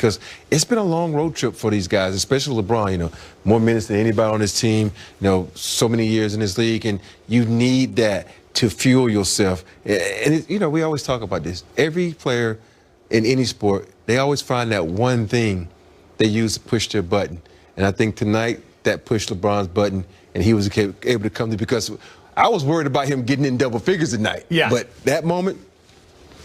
because it's been a long road trip for these guys, especially LeBron. You know, more minutes than anybody on this team. You know, so many years in this league, and you need that to fuel yourself. And you know, we always talk about this. Every player in any sport, they always find that one thing they use to push their button. And I think tonight that pushed LeBron's button, and he was able to come to, because I was worried about him getting in double figures tonight. Yeah. But that moment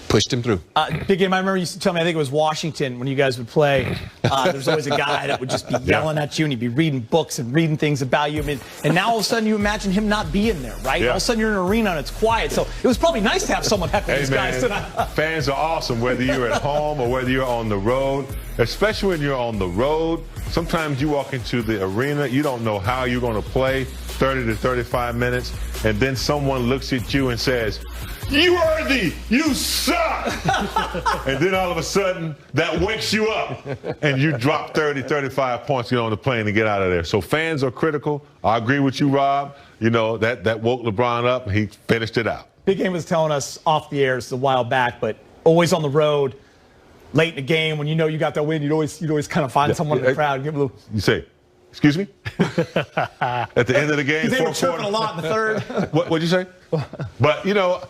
pushed him through. Big game. I remember you used to tell me, I think it was Washington, when you guys would play, there's always a guy that would just be yelling at you, and he'd be reading books and reading things about you. I mean, and now all of a sudden you imagine him not being there, right? Yeah. All of a sudden you're in an arena and it's quiet. So it was probably nice to have someone heckle these guys tonight. Fans are awesome, whether you're at home or whether you're on the road, especially when you're on the road. Sometimes you walk into the arena, you don't know how you're going to play 30 to 35 minutes, and then someone looks at you and says, "You worthy, you suck." And then all of a sudden, that wakes you up, and you drop 30, 35 points, get on the plane and get out of there. So fans are critical. I agree with you, Rob. You know, that woke LeBron up, and he finished it out. Big Game was telling us off the air, it's a while back, but always on the road, late in the game, when you know you got that win, you'd always kind of find someone in the crowd and give a little. You say, "Excuse me?" At the end of the game, they were chirping a lot in the third. What'd you say? But, you know,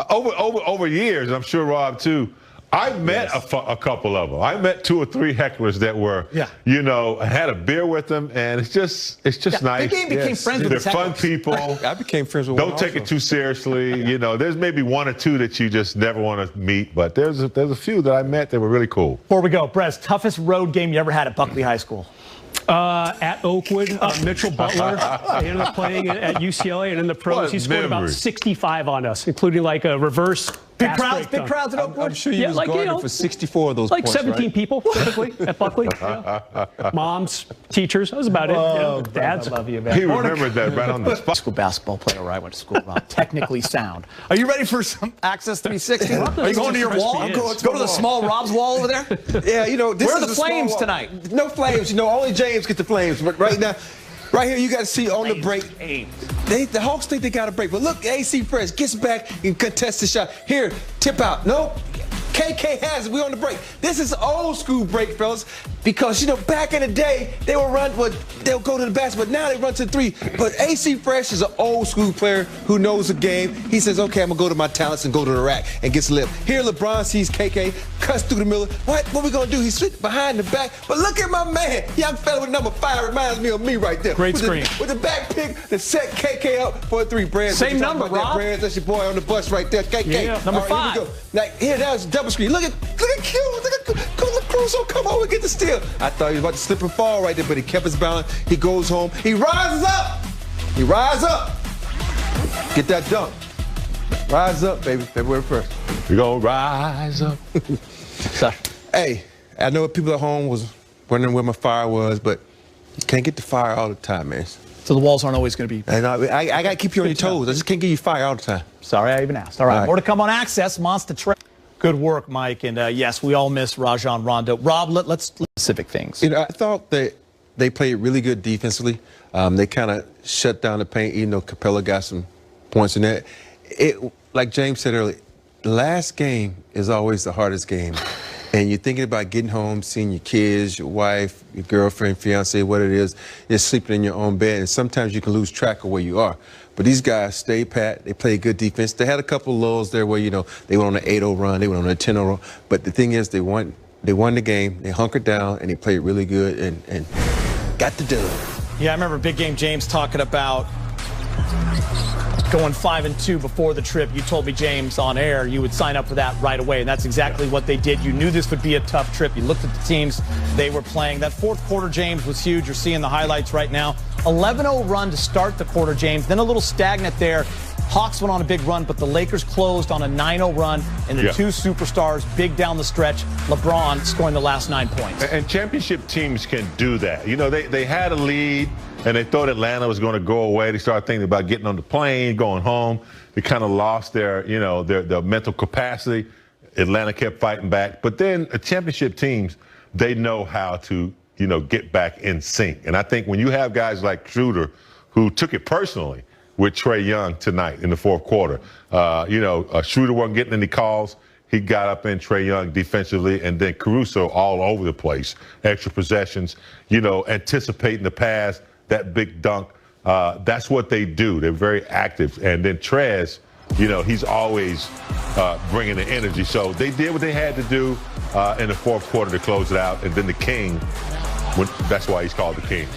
over years, I'm sure Rob too, I met a couple of them. I met 2 or 3 hecklers that were, you know, had a beer with them, and it's just nice. Big Game became friends with They're fun people. I became friends with Don't one take also. it too seriously. You know, there's maybe 1 or 2 that you just never want to meet, but there's a few that I met that were really cool. Before we go, Brez, toughest road game you ever had at Buckley High School? At Oakwood, Mitchell Butler ended up playing at UCLA, and in the pros, he scored about 65 on us, including like a reverse. Big crowds at Oakwood. I'm sure you was guarding for 64 of those like points, 17 right? people, typically, at Buckley. Moms, teachers, that was about it. Oh, Dads. I love you, man. He remembered that right on the spot. School basketball player where I went to school, Rob. Technically sound. Are you ready for some Access 360? Are you going to your wall? Go to the small Rob's wall over there? Yeah, you know, this Where are is the a small flames wall. tonight? No flames. You know, only James get the flames. But right now, right here, you got to see on the break. The Hawks think they got a break. But look, AC Fresh gets back and contests the shot. Here, tip out. Nope. KK has it. We on the break. This is old school break, fellas, because, you know, back in the day, they would run, they'll go to the basket, but now they run to the 3. But AC Fresh is an old school player who knows the game. He says, okay, I'm going to go to my talents and go to the rack and gets lit. Here, LeBron sees KK, cuts through the middle. What we going to do? He's sitting behind the back. But look at my man. Young fella with number 5 reminds me of me right there. Great screen. With the back pick to set KK up for a 3. Brand. Same number, Rob. Brand, that's your boy on the bus right there. KK. Yeah, number 5. Here we go. Now, here, that was double screen. Look at Q. Look at Crusoe. Come on and get the steal. I thought he was about to slip and fall right there, but he kept his balance. He goes home. He rises up. He rises up. Get that dunk. Rise up, baby. February 1st. We're going to rise up. Hey, I know people at home was wondering where my fire was, but you can't get the fire all the time, man. So the walls aren't always going to be. And I got to keep you on your toes. I just can't give you fire all the time. Sorry, I even asked. All right, All right. more to come on Access. Monster Trade. Good work, Mike. And yes, we all miss Rajon Rondo. Rob, let's specific things. You know, I thought that they played really good defensively. They kind of shut down the paint, even though Capella got some points in that. Like James said earlier, the last game is always the hardest game. And you're thinking about getting home, seeing your kids, your wife, your girlfriend, fiance, what it is, you're sleeping in your own bed. And sometimes you can lose track of where you are. But these guys stay pat. They play good defense. They had a couple of lulls there where, you know, they went on an 8-0 run. They went on a 10-0 run. But the thing is, they won the game. They hunkered down, and they played really good and got the dub. Yeah, I remember Big Game James talking about going 5-2 before the trip. You told me, James, on air, you would sign up for that right away, and that's exactly what they did. You knew this would be a tough trip. You looked at the teams they were playing. That fourth quarter, James, was huge. You're seeing the highlights right now. 11-0 run to start the quarter, James. Then a little stagnant there. Hawks went on a big run, but the Lakers closed on a 9-0 run, and the 2 superstars big down the stretch. LeBron scoring the last 9 points. And championship teams can do that. You know, they had a lead, and they thought Atlanta was going to go away. They started thinking about getting on the plane, going home. They kind of lost their, you know, their mental capacity. Atlanta kept fighting back. But then championship teams, they know how to, you know, get back in sync. And I think when you have guys like Schroeder, who took it personally with Trae Young tonight in the fourth quarter, you know, Schroeder wasn't getting any calls. he got up in Trae Young defensively, and then Caruso all over the place. Extra possessions, anticipating the pass, that big dunk. That's what they do. They're very active. And then Trez, he's always bringing the energy. So they did what they had to do in the fourth quarter to close it out. And then the King, that's why he's called the King.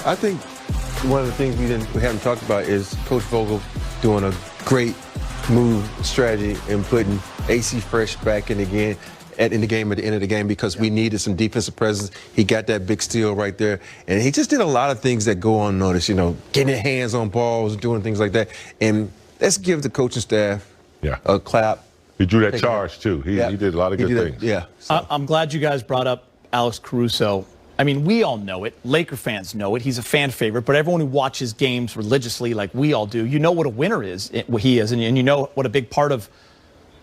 I think one of the things we haven't talked about is Coach Vogel doing a great move strategy and putting AC Fresh back in again in the game at the end of the game because we needed some defensive presence. He got that big steal right there, and he just did a lot of things that go unnoticed. Getting his hands on balls, doing things like that. And let's give the coaching staff a clap. He drew that charge too. He did a lot of good things. Yeah. So. I'm glad you guys brought up Alex Caruso. I mean, we all know it. Laker fans know it. He's a fan favorite, but everyone who watches games religiously, like we all do, what a winner is. He is, and you know what a big part of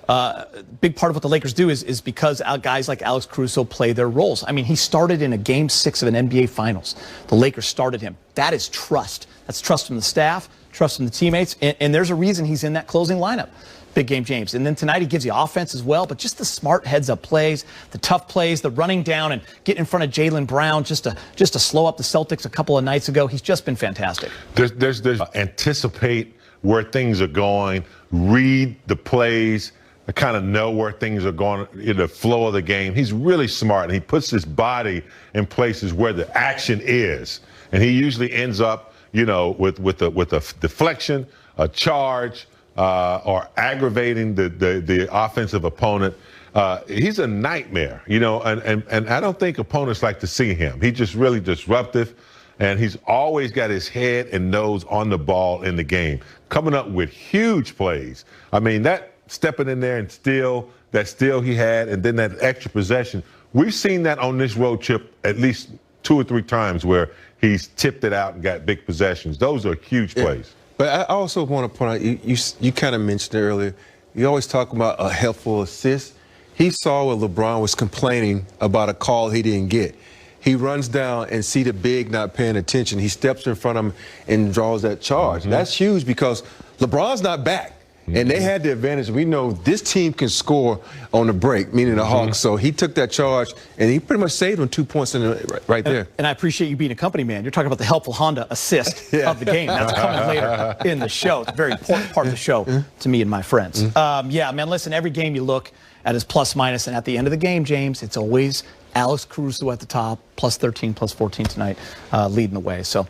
what the Lakers do is because guys like Alex Caruso play their roles. I mean, he started in a Game 6 of an NBA Finals. The Lakers started him. That is trust. That's trust from the staff, trust from the teammates, and there's a reason he's in that closing lineup. Big game James. And then tonight he gives you offense as well, but just the smart heads-up plays, the tough plays, the running down and getting in front of Jaylen Brown just to slow up the Celtics a couple of nights ago. He's just been fantastic. There's anticipate where things are going, read the plays, kind of know where things are going in the flow of the game. He's really smart, and he puts his body in places where the action is. And he usually ends up, with a deflection, a charge, or aggravating the offensive opponent. He's a nightmare, and I don't think opponents like to see him. He's just really disruptive, and he's always got his head and nose on the ball in the game, coming up with huge plays. I mean, that stepping in there and that steal he had, and then that extra possession. We've seen that on this road trip at least 2 or 3 times where he's tipped it out and got big possessions. Those are huge plays. But I also want to point out, you kind of mentioned it earlier, you always talk about a helpful assist. He saw what LeBron was complaining about a call he didn't get. He runs down and see the big not paying attention. He steps in front of him and draws that charge. Mm-hmm. That's huge because LeBron's not back. And they had the advantage. We know this team can score on the break, meaning the Hawks. So he took that charge, and he pretty much saved them 2 points right there. And I appreciate you being a company man. You're talking about the helpful Honda assist of the game. That's coming later in the show. It's a very important part of the show to me and my friends. Yeah, man, listen, every game you look at his plus-minus, and at the end of the game, James, it's always Alex Caruso at the top, plus 13, plus 14 tonight, leading the way. So.